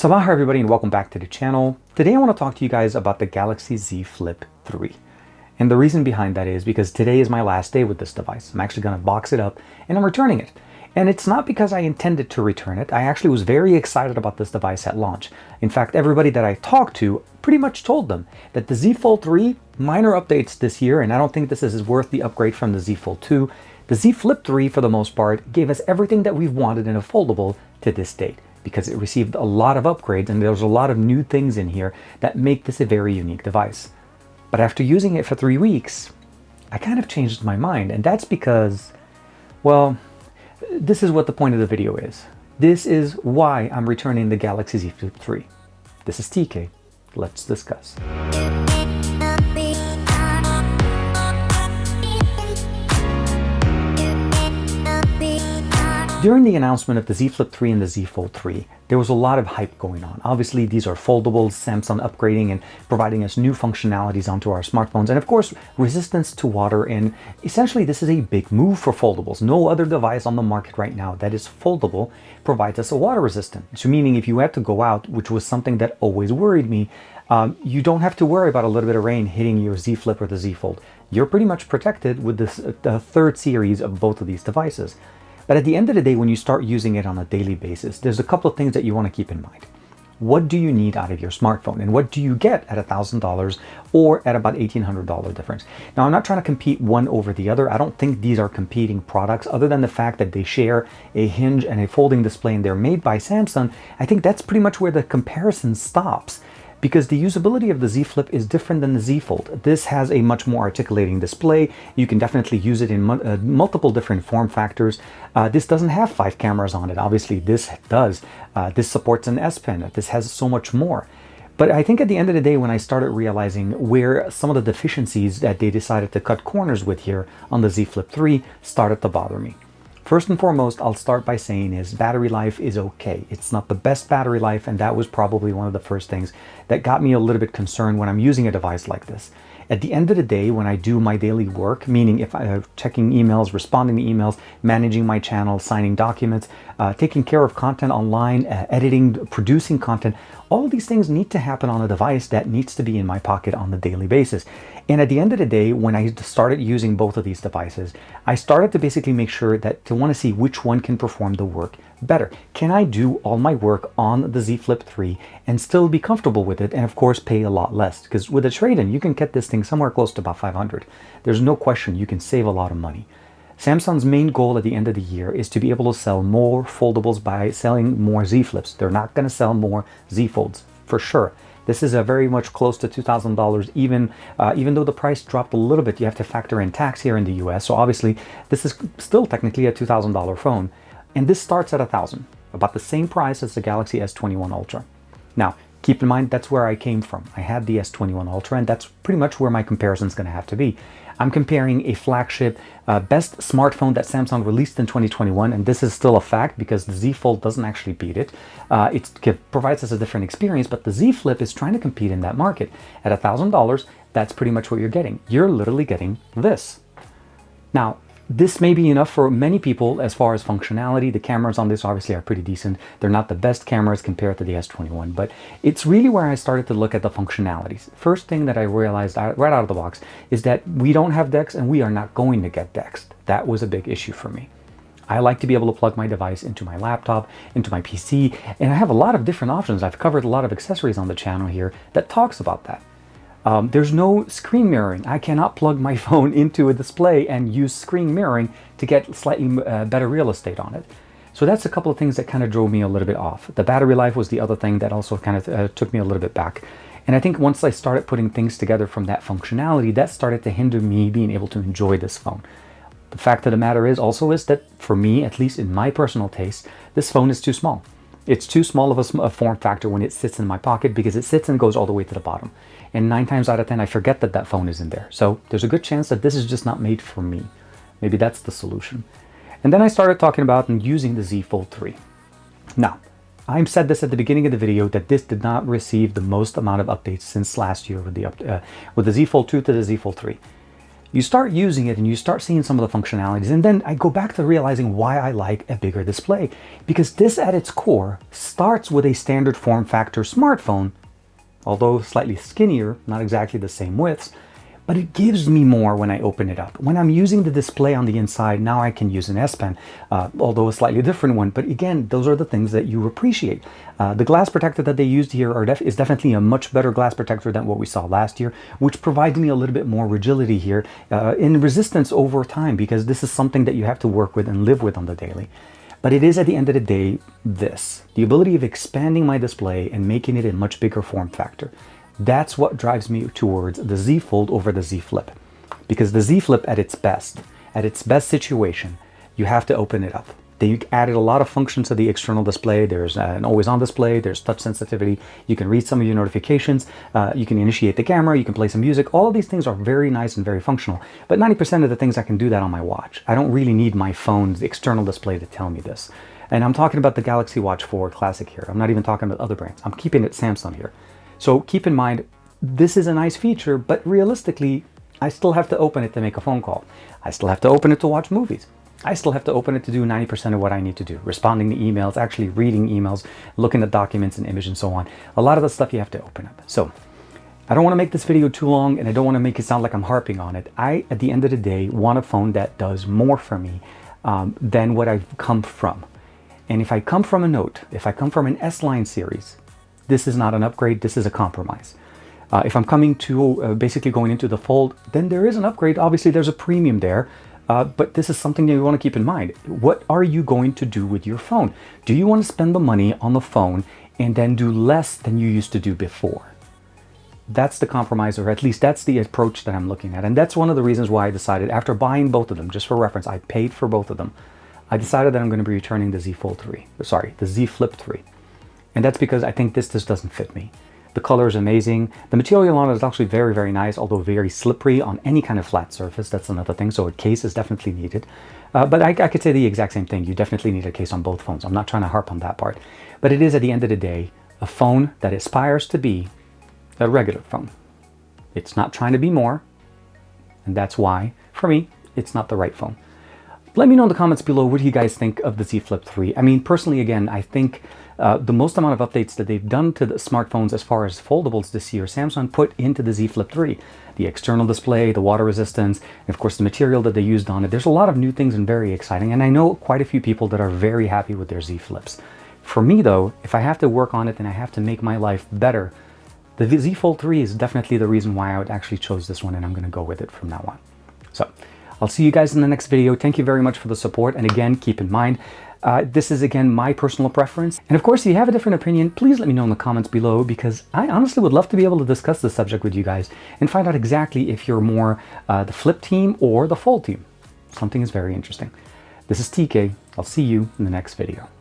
Sabah everybody and welcome back to the channel. Today I want to talk to you guys about the Galaxy Z Flip 3. And the reason behind that is because today is my last day with this device. I'm actually going to box it up and I'm returning it. And it's not because I intended to return it. I actually was very excited about this device at launch. In fact, everybody that I talked to pretty much told them that the Z Fold 3, minor updates this year, and I don't think this is worth the upgrade from the Z Fold 2. The Z Flip 3, for the most part, gave us everything that we've wanted in a foldable to this date, because it received a lot of upgrades and there's a lot of new things in here that make this a very unique device. But after using it for 3 weeks, I kind of changed my mind, and that's because, well, this is what the point of the video is. This is why I'm returning the Galaxy Z Flip 3. This is TK. Let's discuss. During the announcement of the Z Flip 3 and the Z Fold 3, there was a lot of hype going on. Obviously, these are foldables, Samsung upgrading and providing us new functionalities onto our smartphones, and of course, resistance to water, and essentially this is a big move for foldables. No other device on the market right now that is foldable provides us a water resistant. So meaning if you had to go out, which was something that always worried me, you don't have to worry about a little bit of rain hitting your Z Flip or the Z Fold. You're pretty much protected with this the third series of both of these devices. But at the end of the day, when you start using it on a daily basis, there's a couple of things that you want to keep in mind. What do you need out of your smartphone? And what do you get at $1,000 or at about $1,800 difference? Now, I'm not trying to compete one over the other. I don't think these are competing products other than the fact that they share a hinge and a folding display and they're made by Samsung. I think that's pretty much where the comparison stops, because the usability of the Z Flip is different than the Z Fold. This has a much more articulating display. You can definitely use it in multiple different form factors. This doesn't have 5 cameras on it. Obviously, this does. This supports an S Pen. This has so much more. But I think at the end of the day, when I started realizing where some of the deficiencies that they decided to cut corners with here on the Z Flip 3 started to bother me. First and foremost, I'll start by saying is battery life is okay. It's not the best battery life, and that was probably one of the first things that got me a little bit concerned when I'm using a device like this. At the end of the day, when I do my daily work, meaning if I'm checking emails, responding to emails, managing my channel, signing documents, taking care of content online, editing, producing content, all of these things need to happen on a device that needs to be in my pocket on a daily basis. And at the end of the day, when I started using both of these devices, I started to basically make sure that to want to see which one can perform the work better. Can I do all my work on the Z Flip 3 and still be comfortable with it, and of course pay a lot less? Because with a trade-in, you can get this thing somewhere close to about $500. There's no question you can save a lot of money. Samsung's main goal at the end of the year is to be able to sell more foldables by selling more Z Flips. They're not going to sell more Z Folds, for sure. This is a very much close to $2,000, even though the price dropped a little bit. You have to factor in tax here in the US, so obviously this is still technically a $2,000 phone. And this starts at $1,000, about the same price as the Galaxy S21 Ultra. Now, keep in mind, that's where I came from. I had the S21 Ultra, and that's pretty much where my comparison is going to have to be. I'm comparing a flagship, best smartphone that Samsung released in 2021, and this is still a fact because the Z Fold doesn't actually beat it. It provides us a different experience, but the Z Flip is trying to compete in that market. At $1,000, that's pretty much what you're getting. You're literally getting this. Now, this may be enough for many people as far as functionality. The cameras on this obviously are pretty decent. They're not the best cameras compared to the S21, but it's really where I started to look at the functionalities. First thing that I realized right out of the box is that we don't have DeX and we are not going to get DeX. That was a big issue for me. I like to be able to plug my device into my laptop, into my PC, and I have a lot of different options. I've covered a lot of accessories on the channel here that talks about that. There's no screen mirroring. I cannot plug my phone into a display and use screen mirroring to get slightly better real estate on it. So that's a couple of things that kind of drove me a little bit off. The battery life was the other thing that also kind of took me a little bit back. And I think once I started putting things together from that functionality, that started to hinder me being able to enjoy this phone. The fact of the matter is that for me, at least in my personal taste, this phone is too small. It's too small of a form factor when it sits in my pocket, because it sits and goes all the way to the bottom. And 9 times out of 10, I forget that that phone is in there. So there's a good chance that this is just not made for me. Maybe that's the solution. And then I started talking about and using the Z Fold 3. Now, I said this at the beginning of the video that this did not receive the most amount of updates since last year with the Z Fold 2 to the Z Fold 3. You start using it and you start seeing some of the functionalities, and then I go back to realizing why I like a bigger display, because this at its core starts with a standard form factor smartphone, although slightly skinnier, not exactly the same widths, but it gives me more when I open it up. When I'm using the display on the inside, now I can use an S Pen, although a slightly different one. But again, those are the things that you appreciate. The glass protector that they used here is definitely a much better glass protector than what we saw last year, which provides me a little bit more rigidity here in resistance over time, because this is something that you have to work with and live with on the daily. But it is, at the end of the day, the ability of expanding my display and making it a much bigger form factor. That's what drives me towards the Z Fold over the Z Flip. Because the Z Flip at its best situation, you have to open it up. They added a lot of functions to the external display. There's an always-on display, there's touch sensitivity, you can read some of your notifications, you can initiate the camera, you can play some music. All of these things are very nice and very functional, but 90% of the things I can do that on my watch. I don't really need my phone's external display to tell me this. And I'm talking about the Galaxy Watch 4 Classic here. I'm not even talking about other brands. I'm keeping it Samsung here. So keep in mind, this is a nice feature, but realistically, I still have to open it to make a phone call. I still have to open it to watch movies. I still have to open it to do 90% of what I need to do. Responding to emails, actually reading emails, looking at documents and images and so on. A lot of the stuff you have to open up. So I don't want to make this video too long, and I don't want to make it sound like I'm harping on it. I, at the end of the day, want a phone that does more for me than what I've come from. And if I come from a Note, if I come from an S-Line series, this is not an upgrade, this is a compromise. If I'm coming to basically going into the Fold, then there is an upgrade. Obviously, there's a premium there, but this is something that you want to keep in mind. What are you going to do with your phone? Do you want to spend the money on the phone and then do less than you used to do before? That's the compromise, or at least that's the approach that I'm looking at. And that's one of the reasons why I decided, after buying both of them, just for reference, I paid for both of them. I decided that I'm going to be returning the Z Fold 3, sorry, the Z Flip 3. And that's because I think this just doesn't fit me. The color is amazing. The material on it is actually very, very nice, although very slippery on any kind of flat surface. That's another thing. So a case is definitely needed. But I could say the exact same thing. You definitely need a case on both phones. I'm not trying to harp on that part. But it is, at the end of the day, a phone that aspires to be a regular phone. It's not trying to be more. And that's why, for me, it's not the right phone. Let me know in the comments below, what do you guys think of the Z Flip 3? I mean, personally, again, I think the most amount of updates that they've done to the smartphones as far as foldables this year, Samsung put into the Z Flip 3. The external display, the water resistance, and of course the material that they used on it. There's a lot of new things and very exciting, and I know quite a few people that are very happy with their Z Flips. For me though, if I have to work on it and I have to make my life better, the Z Fold 3 is definitely the reason why I would actually chose this one, and I'm going to go with it from now on. So I'll see you guys in the next video. Thank you very much for the support. And again, keep in mind, this is again my personal preference. And of course, if you have a different opinion, please let me know in the comments below, because I honestly would love to be able to discuss this subject with you guys and find out exactly if you're more the Flip team or the Fold team. Something is very interesting. This is TK. I'll see you in the next video.